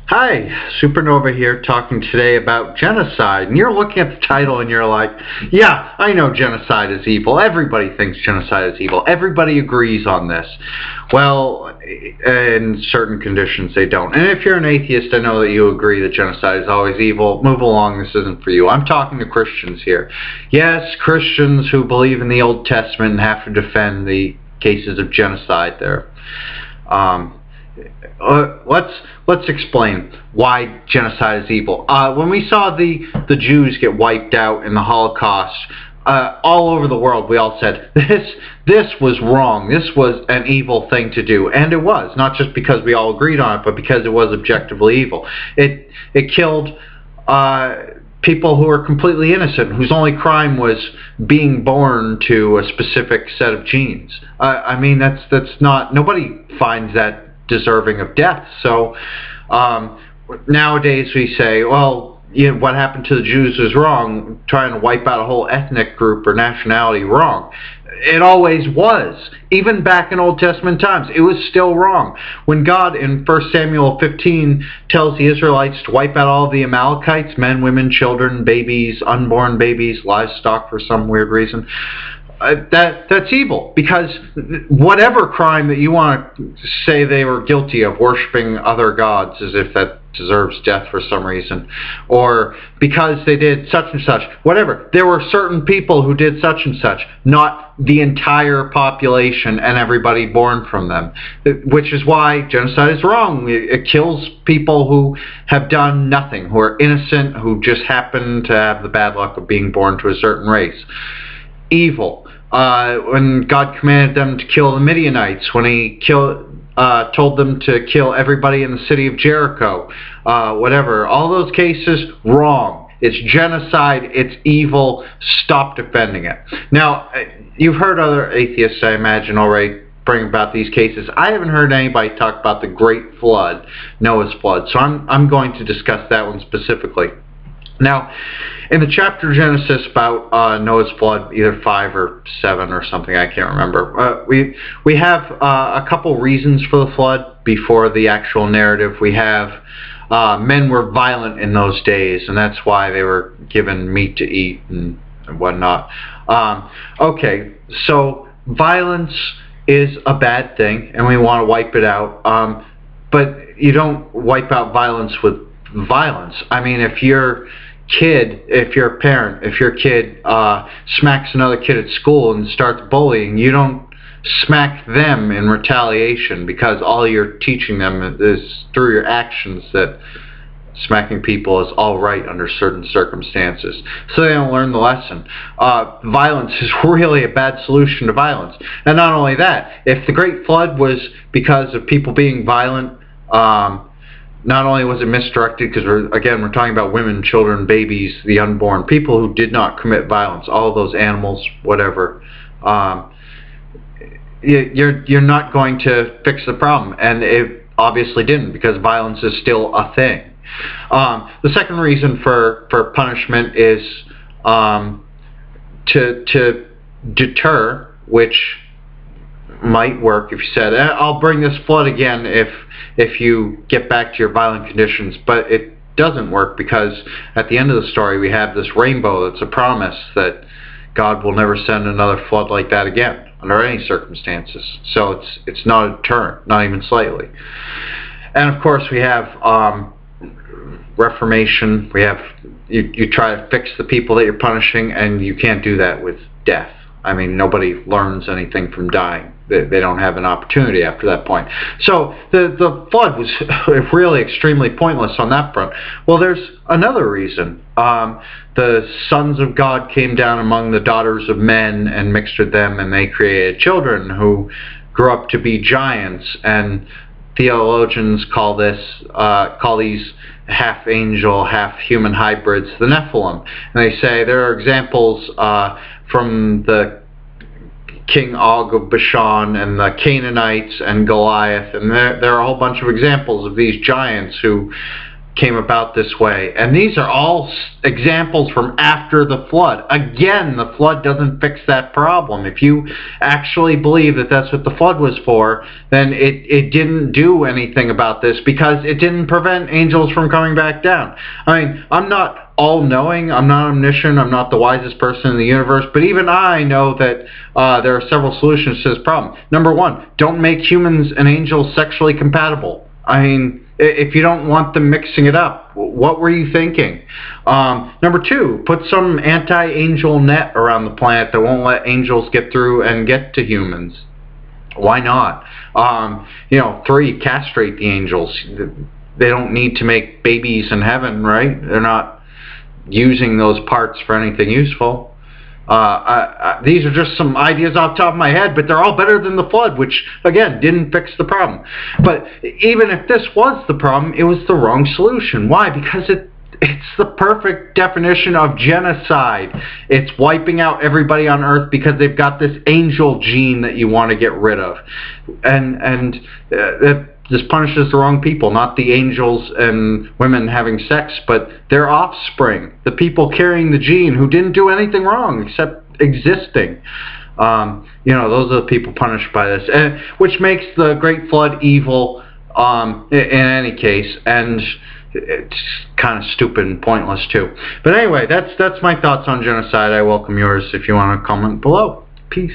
Hi, Supernova here talking today about genocide. And you're looking at the title and you're like, yeah, I know genocide is evil. Everybody thinks genocide is evil. Everybody agrees on this. Well, in certain conditions they don't. And if you're an atheist, I know that you agree that genocide is always evil. Move along, this isn't for you. I'm talking to Christians here. Yes, Christians who believe in the Old Testament and have to defend the cases of genocide there. Let's explain why genocide is evil. When we saw the Jews get wiped out in the Holocaust, all over the world, we all said this was wrong. This was an evil thing to do, and it was, not just because we all agreed on it, but because it was objectively evil. It killed people who were completely innocent, whose only crime was being born to a specific set of genes. I mean, that's not, nobody finds that deserving of death. So nowadays we say, well, what happened to the Jews was wrong. Trying to wipe out a whole ethnic group or nationality, wrong. It always was. Even back in Old Testament times, it was still wrong. When God in 1 Samuel 15 tells the Israelites to wipe out all of the Amalekites, men, women, children, babies, unborn babies, livestock for some weird reason, that's evil, because whatever crime that you want to say they were guilty of, worshiping other gods as if that deserves death for some reason, or because they did such and such, whatever, there were certain people who did such and such, not the entire population and everybody born from them, which is why genocide is wrong. It kills people who have done nothing, who are innocent, who just happen to have the bad luck of being born to a certain race. Evil. When God commanded them to kill the Midianites, when he told them to kill everybody in the city of Jericho, whatever, all those cases, wrong. It's genocide, it's evil, stop defending it. Now, you've heard other atheists, I imagine, already bring about these cases. I haven't heard anybody talk about the Great Flood, Noah's flood, so I'm going to discuss that one specifically. Now, in the chapter of Genesis about Noah's flood, either 5 or 7 or something, I can't remember, we have a couple reasons for the flood before the actual narrative. We have men were violent in those days, and that's why they were given meat to eat and whatnot. Okay, so violence is a bad thing, and we want to wipe it out, but you don't wipe out violence with violence. I mean, if you're a parent, if your kid smacks another kid at school and starts bullying, you don't smack them in retaliation, because all you're teaching them is through your actions that smacking people is all right under certain circumstances. So they don't learn the lesson. Violence is really a bad solution to violence. And not only that, if the Great Flood was because of people being violent, not only was it misdirected, because we're talking about women, children, babies, the unborn, people who did not commit violence, all of those animals, whatever. You're not going to fix the problem, and it obviously didn't, because violence is still a thing. The second reason for punishment is to deter, which might work if you said, I'll bring this flood again if you get back to your violent conditions, but it doesn't work, because at the end of the story we have this rainbow that's a promise that God will never send another flood like that again under any circumstances. So it's not a deterrent, not even slightly. And of course we have reformation. We have you try to fix the people that you're punishing, and you can't do that with death. I mean, nobody learns anything from dying. They don't have an opportunity after that point. So the flood was really extremely pointless on that front. Well, there's another reason. The sons of God came down among the daughters of men and mixed with them, and they created children who grew up to be giants. And theologians call these half angel, half human hybrids the Nephilim. And they say there are examples from the King Og of Bashan and the Canaanites and Goliath, and there are a whole bunch of examples of these giants who came about this way. And these are all examples from after the flood. Again, the flood doesn't fix that problem. If you actually believe that that's what the flood was for, then it didn't do anything about this, because it didn't prevent angels from coming back down. I mean, I'm not all-knowing, I'm not omniscient, I'm not the wisest person in the universe, but even I know that there are several solutions to this problem. Number one, don't make humans and angels sexually compatible. I mean, if you don't want them mixing it up, what were you thinking? Number two, put some anti-angel net around the planet that won't let angels get through and get to humans. Why not? Three, castrate the angels. They don't need to make babies in heaven, right? They're not using those parts for anything useful. These are just some ideas off the top of my head, but they're all better than the flood, which, again, didn't fix the problem. But even if this was the problem, it was the wrong solution. Why? Because it's the perfect definition of genocide. It's wiping out everybody on Earth because they've got this angel gene that you want to get rid of. And this punishes the wrong people, not the angels and women having sex, but their offspring, the people carrying the gene who didn't do anything wrong except existing. Those are the people punished by this, and which makes the Great Flood evil in any case, and it's kind of stupid and pointless too. But anyway, that's my thoughts on genocide. I welcome yours if you want to comment below. Peace.